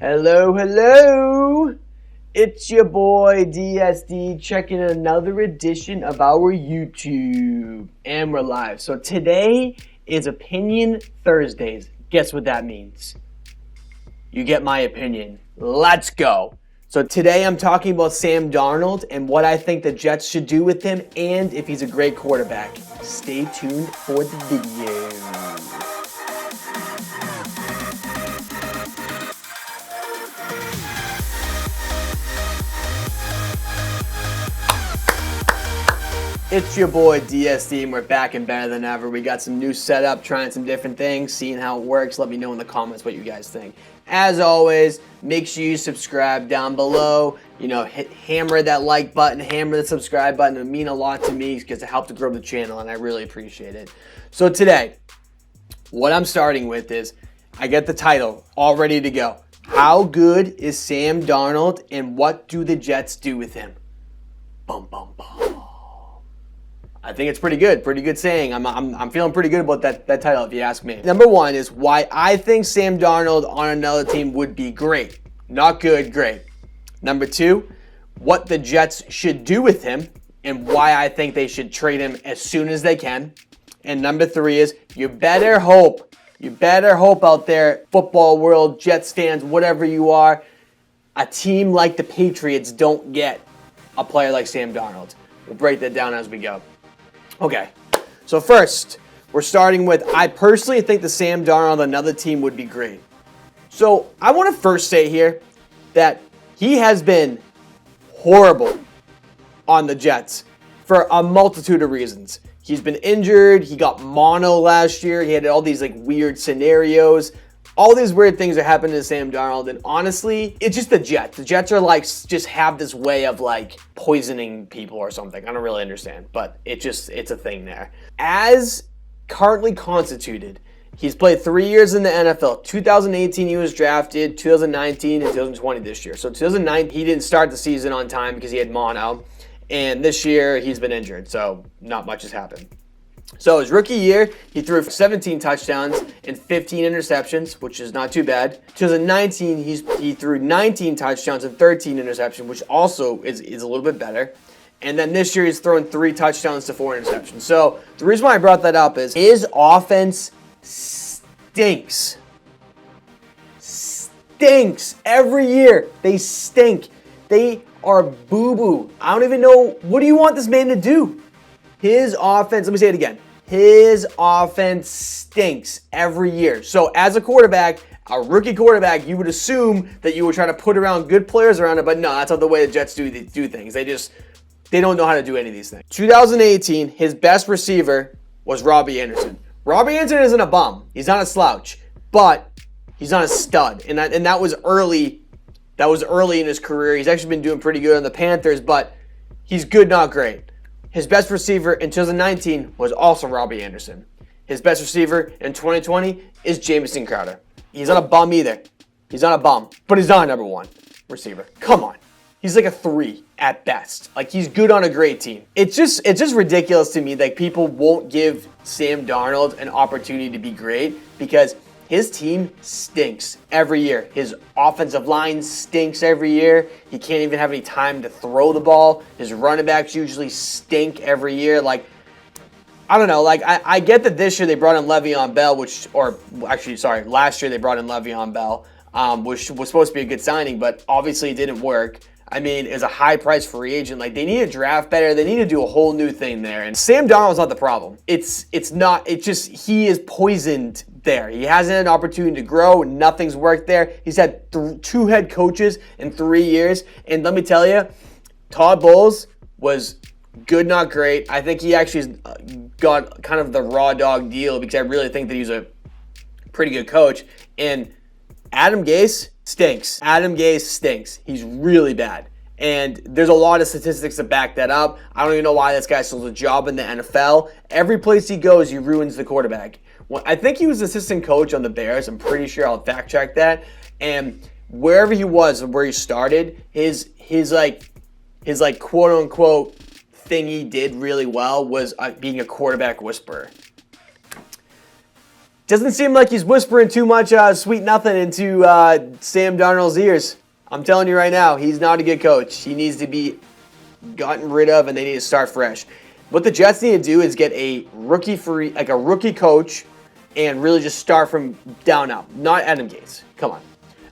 Hello, hello. It's your boy DSD checking another edition of our YouTube. And we're live. So today is Opinion Thursdays. Guess what that means? You get my opinion. Let's go. So today I'm talking about Sam Darnold and what I think the Jets should do with him and if he's a great quarterback. Stay tuned for the video. It's your boy DSD and we're back and better than ever. We got some new setup, trying some different things, seeing how it works. Let me know in the comments what you guys think. As always, make sure you subscribe down below. Hammer that like button, hammer the subscribe button. It would mean a lot to me because it helps to grow the channel and I really appreciate it. So today, what I'm starting with is, I get the title all ready to go. How good is Sam Darnold and what do the Jets do with him? Bum, bum, bum. I think it's pretty good saying. I'm feeling pretty good about that title if you ask me. Number one is why I think Sam Darnold on another team would be great. Not good, great. Number two, what the Jets should do with him and why I think they should trade him as soon as they can. And number three is you better hope out there, football world, Jets fans, whatever you are, a team like the Patriots don't get a player like Sam Darnold. We'll break that down as we go. Okay, so first, we're starting with, I personally think the Sam Darnold on another team would be great. So I want to first say here that he has been horrible on the Jets for a multitude of reasons. He's been injured, he got mono last year, he had all these weird scenarios. All these weird things are happening to Sam Darnold, and honestly, it's just the Jets. The Jets are just have this way of poisoning people or something. I don't really understand, but it's a thing there. As currently constituted, he's played 3 years in the NFL. 2018 he was drafted, 2019 and 2020 this year. So 2009 he didn't start the season on time because he had mono, and this year he's been injured, so not much has happened. So his rookie year, he threw 17 touchdowns and 15 interceptions, which is not too bad. 2019, he threw 19 touchdowns and 13 interceptions, which also is a little bit better. And then this year, he's thrown 3 touchdowns to 4 interceptions. So the reason why I brought that up is his offense stinks. Stinks. Every year, they stink. They are boo-boo. I don't even know, what do you want this man to do? His offense, let me say it again. His offense stinks every year. So as a quarterback, a rookie quarterback, you would assume that you would try to put around good players around it, but no, that's not the way the Jets do things. They don't know how to do any of these things. 2018, his best receiver was Robbie Anderson. Robbie Anderson isn't a bum. He's not a slouch, but he's not a stud. And that was early. That was early in his career. He's actually been doing pretty good on the Panthers, but he's good, not great. His best receiver in 2019 was also Robbie Anderson. His best receiver in 2020 is Jamison Crowder. He's not a bum either. He's not a bum, but he's not a number one receiver. Come on. He's like a 3 at best. He's good on a great team. It's just ridiculous to me that people won't give Sam Darnold an opportunity to be great because his team stinks every year. His offensive line stinks every year. He can't even have any time to throw the ball. His running backs usually stink every year. I don't know. I get that this year they brought in Le'Veon Bell, last year they brought in Le'Veon Bell, which was supposed to be a good signing, but obviously it didn't work. I mean, as a high-priced free agent, they need to draft better. They need to do a whole new thing there. And Sam Darnold's not the problem. It's not. It's just he is poisoned there. He hasn't had an opportunity to grow. Nothing's worked there. He's had 2 head coaches in 3 years. And let me tell you, Todd Bowles was good, not great. I think he actually got kind of the raw dog deal because I really think that he's a pretty good coach. And Adam Gase stinks. Adam Gase stinks. He's really bad. And there's a lot of statistics to back that up. I don't even know why this guy still has a job in the NFL. Every place he goes, he ruins the quarterback. Well, I think he was assistant coach on the Bears. I'm pretty sure. I'll fact check that. And wherever he was and where he started, his quote unquote thing he did really well was being a quarterback whisperer. Doesn't seem like he's whispering too much sweet nothing into Sam Darnold's ears. I'm telling you right now, he's not a good coach. He needs to be gotten rid of, and they need to start fresh. What the Jets need to do is get a rookie coach, and really just start from down up. Not Adam Gase. Come on.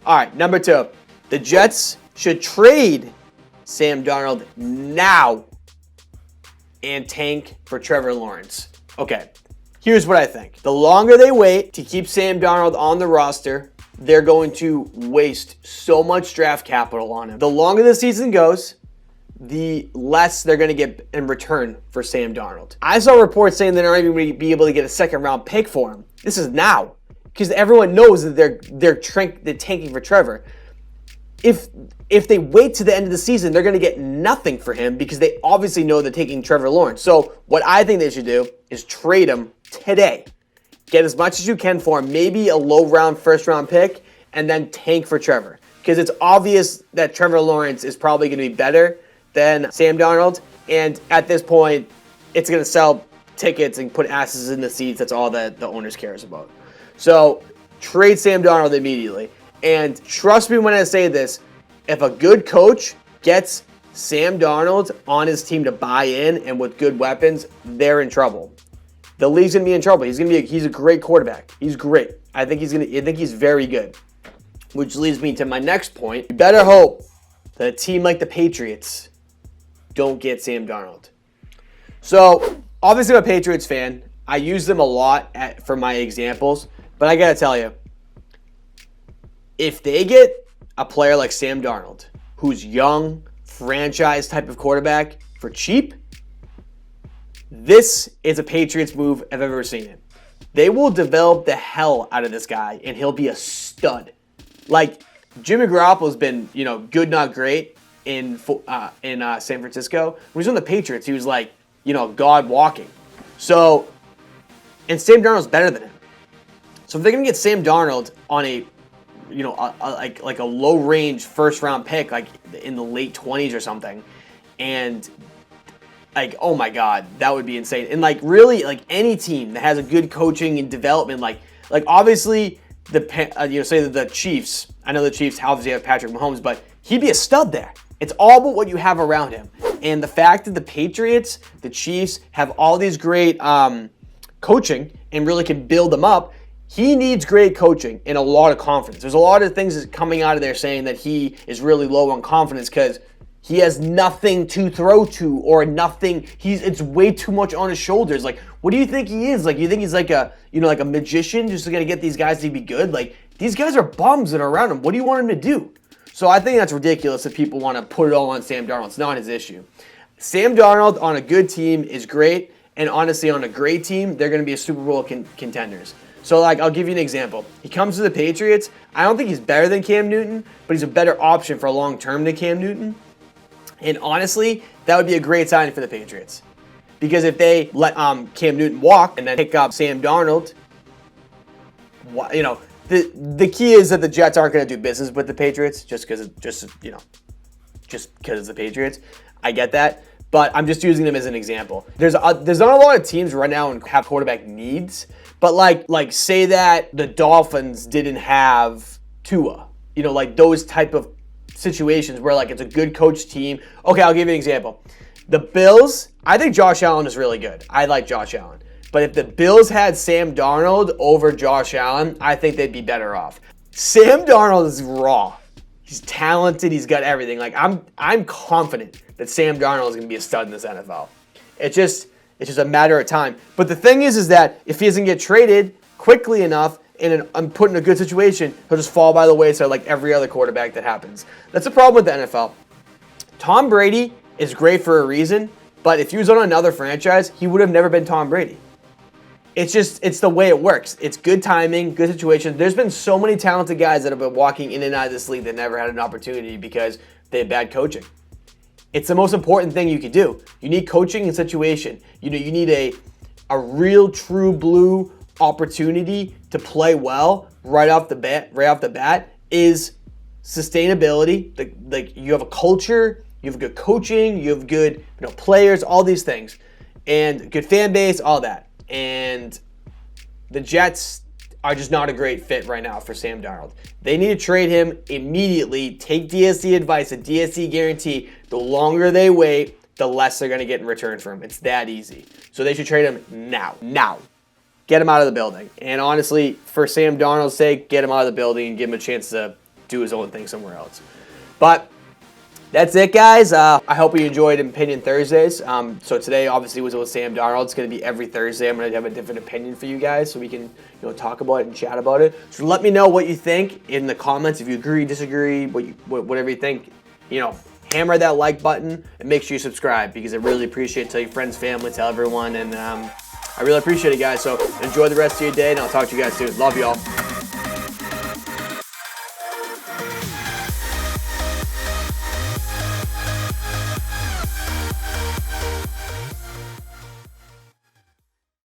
All right, number 2. The Jets should trade Sam Darnold now and tank for Trevor Lawrence. Okay, here's what I think. The longer they wait to keep Sam Darnold on the roster, they're going to waste so much draft capital on him. The longer the season goes, the less they're going to get in return for Sam Darnold. I saw reports saying they're not even going to be able to get a second-round pick for him. This is now, because everyone knows that they're tanking for Trevor. If they wait to the end of the season, they're going to get nothing for him because they obviously know they're taking Trevor Lawrence. So what I think they should do is trade him today. Get as much as you can for him, maybe a low-round first-round pick, and then tank for Trevor. Because it's obvious that Trevor Lawrence is probably going to be better than Sam Darnold, and at this point, it's going to sell tickets and put asses in the seats. That's all that the owners cares about. So trade Sam Darnold immediately. And trust me when I say this, if a good coach gets Sam Darnold on his team to buy in and with good weapons, they're in trouble. The league's going to be in trouble. He's a great quarterback. He's great. I think he's very good. Which leads me to my next point. You better hope that a team like the Patriots don't get Sam Darnold. So, obviously I'm a Patriots fan. I use them a lot for my examples. But I got to tell you, if they get a player like Sam Darnold, who's young, franchise type of quarterback for cheap, this is a Patriots move if I've ever seen it. They will develop the hell out of this guy, and he'll be a stud. Like, Jimmy Garoppolo's been, good, not great in San Francisco. When he was on the Patriots, he was like, God walking. So, and Sam Darnold's better than him. So if they're gonna get Sam Darnold on a a low range first round pick, like in the late 20s or something, and oh my God, that would be insane. And really, any team that has a good coaching and development, like obviously say that the Chiefs. I know the Chiefs obviously have Patrick Mahomes, but he'd be a stud there. It's all about what you have around him. And the fact that the Patriots, the Chiefs, have all these great coaching and really can build them up, he needs great coaching and a lot of confidence. There's a lot of things coming out of there saying that he is really low on confidence because he has nothing to throw to or nothing. It's way too much on his shoulders. What do you think he is? You think he's like a magician just going to get these guys to be good? These guys are bums that are around him. What do you want him to do? So I think that's ridiculous if people want to put it all on Sam Darnold. It's not his issue. Sam Darnold on a good team is great, and honestly, on a great team, they're going to be a Super Bowl contenders. So, I'll give you an example. He comes to the Patriots. I don't think he's better than Cam Newton, but he's a better option for long term than Cam Newton. And honestly, that would be a great signing for the Patriots. Because if they let Cam Newton walk and then pick up Sam Darnold, the key is that the Jets aren't going to do business with the Patriots just because it's the Patriots. I get that, but I'm just using them as an example. There's not a lot of teams right now and have quarterback needs, but like say that the Dolphins didn't have Tua, those type of situations where it's a good coach team. Okay, I'll give you an example. The Bills, I think Josh Allen is really good. I like Josh Allen. But if the Bills had Sam Darnold over Josh Allen, I think they'd be better off. Sam Darnold is raw. He's talented. He's got everything. I'm confident that Sam Darnold is going to be a stud in this NFL. It's just a matter of time. But the thing is that if he doesn't get traded quickly enough and I'm put in a good situation, he'll just fall by the wayside like every other quarterback that happens. That's the problem with the NFL. Tom Brady is great for a reason, but if he was on another franchise, he would have never been Tom Brady. It's the way it works. It's good timing, good situation. There's been so many talented guys that have been walking in and out of this league that never had an opportunity because they had bad coaching. It's the most important thing you could do. You need coaching and situation. You need a real true blue opportunity to play well right off the bat is sustainability. You have a culture, you have good coaching, you have good players, all these things, and good fan base, all that. And the Jets are just not a great fit right now for Sam Darnold. They need to trade him immediately. Take DSD advice, a DSD guarantee. The longer they wait, the less they're going to get in return for him. It's that easy. So they should trade him now. Now. Get him out of the building. And honestly, for Sam Darnold's sake, get him out of the building and give him a chance to do his own thing somewhere else. But that's it, guys. I hope you enjoyed Opinion Thursdays. So today, obviously, was with Sam Darnold. It's going to be every Thursday. I'm going to have a different opinion for you guys so we can talk about it and chat about it. So let me know what you think in the comments. If you agree, disagree, whatever you think, hammer that like button and make sure you subscribe because I really appreciate it. Tell your friends, family, tell everyone. And I really appreciate it, guys. So enjoy the rest of your day, and I'll talk to you guys soon. Love you all.